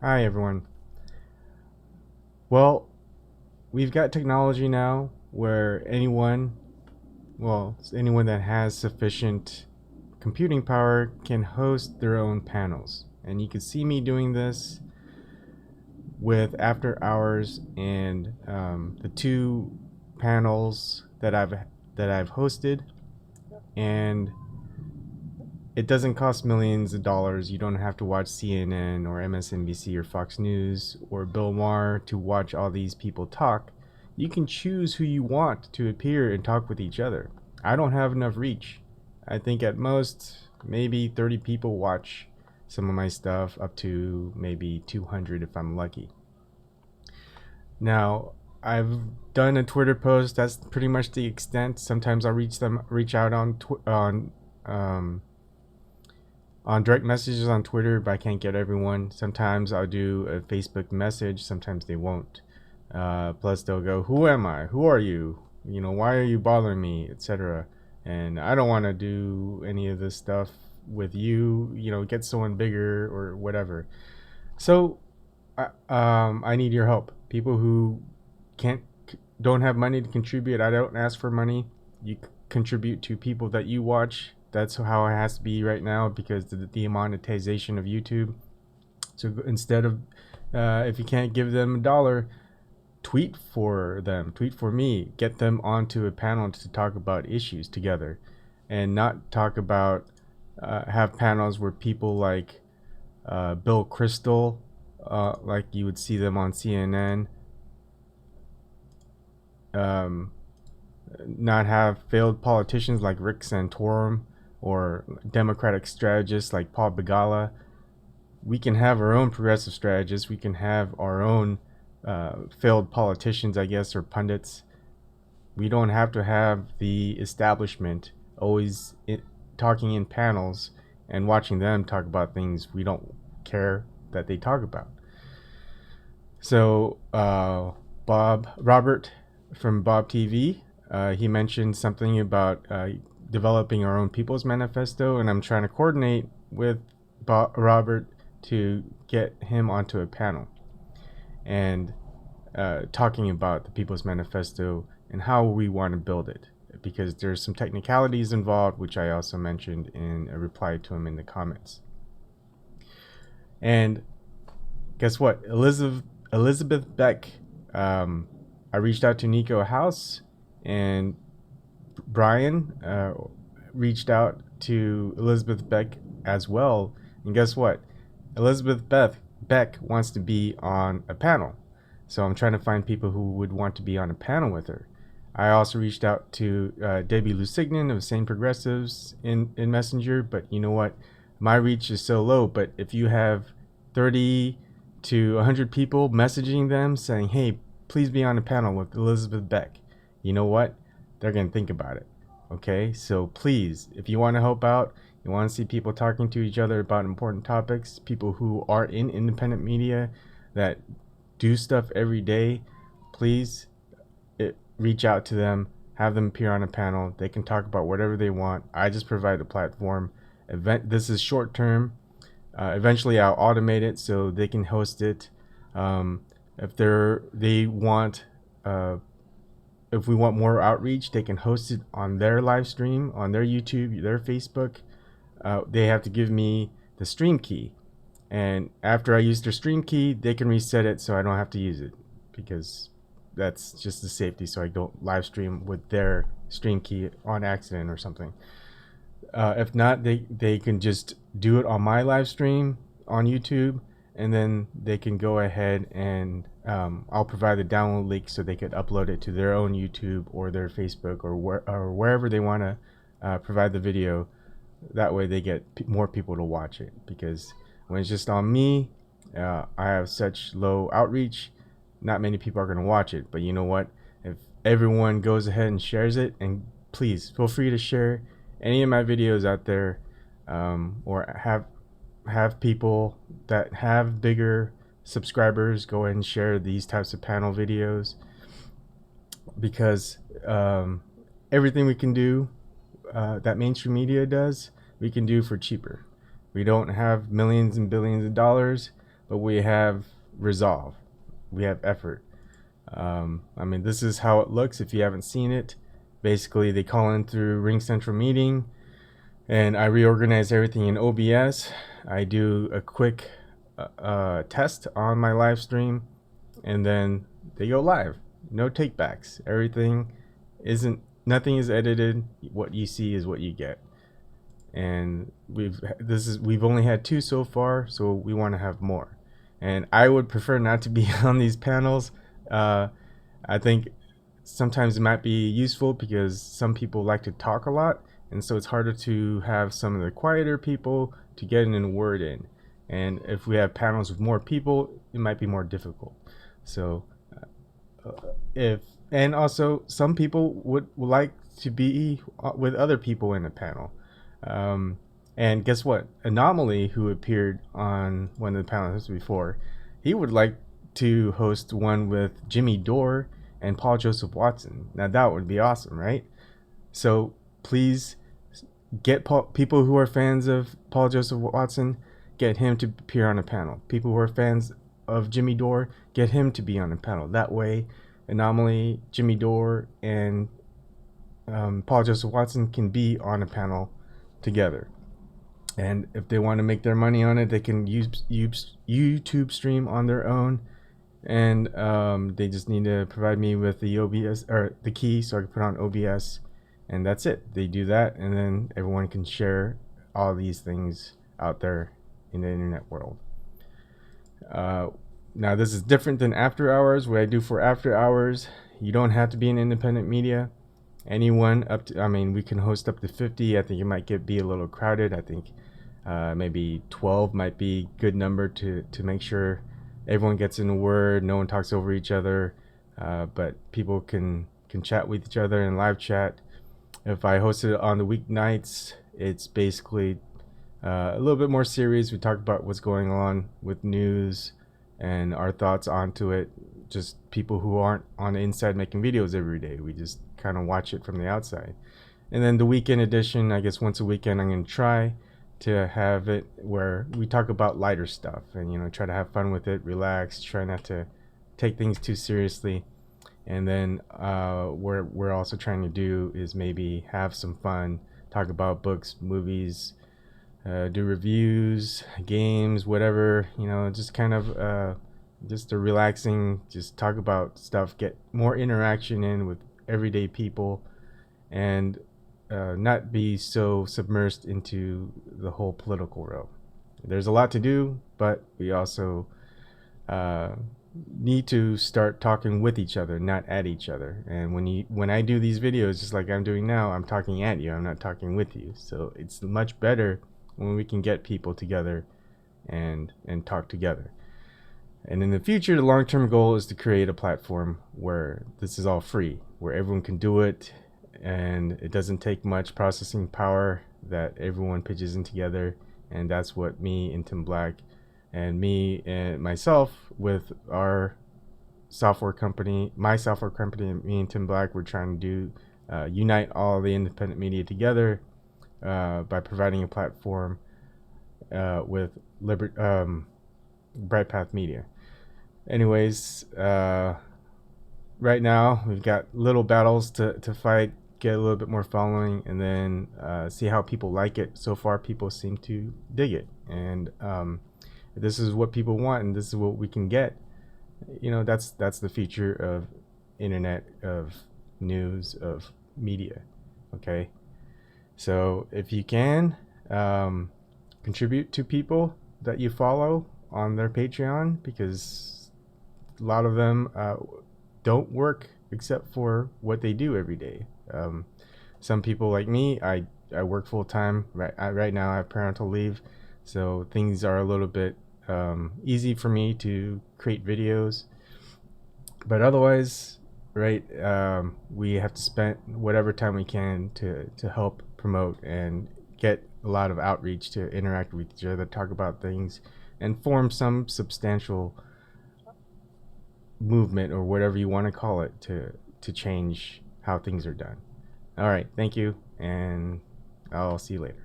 Hi, everyone. Well, we've got technology now where anyone that has sufficient computing power can host their own panels. And you can see me doing this with After Hours and the two panels that I've hosted, and it doesn't cost millions of dollars. You don't have to watch CNN or MSNBC or Fox News or Bill Maher to watch all these people talk. You can choose who you want to appear and talk with each other. I don't have enough reach. I think at most maybe 30 people watch some of my stuff, up to maybe 200 if I'm lucky. Now, I've done a Twitter post. That's pretty much the extent. Sometimes I'll reach out um, on direct messages on Twitter, but I can't get everyone. Sometimes I'll do a Facebook message. Sometimes they won't. Plus, they'll go, "Who am I? Who are you? Why are you bothering me?" etc. And I don't want to do any of this stuff with you. Get someone bigger or whatever. So, I need your help. People who can't don't have money to contribute. I don't ask for money. You contribute to people that you watch. That's how it has to be right now because the monetization of YouTube. So instead of, if you can't give them $1, tweet for them, tweet for me, get them onto a panel to talk about issues together, and not talk about, have panels where people like Bill Kristol, like you would see them on CNN, um, not have failed politicians like Rick Santorum or Democratic strategists like Paul Begala. We can have our own progressive strategists. We can have our own failed politicians, I guess, or pundits. We don't have to have the establishment always talking in panels and watching them talk about things we don't care that they talk about. So, Bob Robert from Bob TV, he mentioned something about developing our own People's Manifesto, and I'm trying to coordinate with Robert to get him onto a panel and talking about the People's Manifesto and how we want to build it. Because there's some technicalities involved, which I also mentioned in a reply to him in the comments. And guess what? Elizabeth Beck. I reached out to Nico House, and Brian reached out to Elizabeth Beck as well. And guess what? Elizabeth Beck wants to be on a panel. So I'm trying to find people who would want to be on a panel with her. I also reached out to Debbie Lusignan of Sane Progressives in Messenger, but you know what? My reach is so low. But if you have 30 to 100 people messaging them saying, "Hey, please be on a panel with Elizabeth Beck," you know what? They're going to think about it. Okay? So please, if you want to help out, you want to see people talking to each other about important topics, people who are in independent media that do stuff every day, please reach out to them, have them appear on a panel. They can talk about whatever they want. I just provide the platform. This is short term. Eventually, I'll automate it so they can host it. If they want, if we want more outreach, they can host it on their live stream, on their YouTube, their Facebook. They have to give me the stream key, and after I use their stream key, they can reset it so I don't have to use it, because that's just the safety, so I don't live stream with their stream key on accident or something. If not, they can just do it on my live stream on YouTube, and then they can go ahead and I'll provide the download link so they could upload it to their own YouTube or their Facebook or wherever they want to provide the video. That way they get more people to watch it, because when it's just on me, I have such low outreach, not many people are going to watch it. But you know what? If everyone goes ahead and shares it, and please feel free to share any of my videos out there, or have people that have bigger subscribers go ahead and share these types of panel videos, because everything we can do that mainstream media does, we can do for cheaper. We don't have millions and billions of dollars, but we have resolve. We have effort. I mean, this is how it looks if you haven't seen it. Basically, they call in through Ring Central Meeting, and I reorganize everything in OBS. I do a quick test on my live stream, and then they go live. No takebacks. Nothing is edited. What you see is what you get. And we've only had 2 so far, so we want to have more. And I would prefer not to be on these panels. I think sometimes it might be useful because some people like to talk a lot, and so it's harder to have some of the quieter people to get in a word in. And if we have panels with more people, it might be more difficult. So and also some people would like to be with other people in a panel. And guess what? Anomaly, who appeared on one of the panels before, he would like to host one with Jimmy Dore and Paul Joseph Watson. Now that would be awesome, right? So please get people who are fans of Paul Joseph Watson, get him to appear on a panel. People who are fans of Jimmy Dore, get him to be on a panel. That way, Anomaly, Jimmy Dore, and Paul Joseph Watson can be on a panel together. And if they want to make their money on it, they can use YouTube stream on their own. And they just need to provide me with the OBS or the key so I can put on OBS, and that's it. They do that, and then everyone can share all these things out there in the internet world. Now this is different than after hours. What I do for after hours, you don't have to be an independent media. Anyone up to, I mean, we can host up to 50. I think it might be a little crowded. I think maybe 12 might be a good number to make sure everyone gets in a word, no one talks over each other, but people can chat with each other in live chat. If I host it on the weeknights, it's basically a little bit more serious. We talk about what's going on with news and our thoughts onto it. Just people who aren't on the inside making videos every day. We just kind of watch it from the outside. And then the weekend edition, I guess once a weekend, I'm going to try to have it where we talk about lighter stuff and try to have fun with it, relax, try not to take things too seriously. And then what we're also trying to do is maybe have some fun, talk about books, movies, do reviews, games, whatever, just kind of just a relaxing, just talk about stuff, get more interaction in with everyday people, and not be so submersed into the whole political realm. There's a lot to do, but we also need to start talking with each other, not at each other. And when I do these videos, just like I'm doing now, I'm talking at you, I'm not talking with you. So it's much better when we can get people together and talk together. And in the future, the long-term goal is to create a platform where this is all free, where everyone can do it, and it doesn't take much processing power, that everyone pitches in together. And that's what me and Tim Black and me and myself with our software company, my software company, me and Tim Black, we're trying to do, unite all the independent media together by providing a platform with Bright Path Media. Anyways, right now we've got little battles to fight, get a little bit more following, and then see how people like it. So far, people seem to dig it, and this is what people want, and this is what we can get. That's the future of internet, of news, of media. Okay, so if you can contribute to people that you follow on their Patreon, because a lot of them don't work except for what they do every day. Some people like me, I work full time. Right now I have parental leave, so things are a little bit easy for me to create videos. But otherwise, right, we have to spend whatever time we can to help promote and get a lot of outreach, to interact with each other, talk about things, and form some substantial movement, or whatever you want to call it, to change how things are done. All right, thank you, and I'll see you later.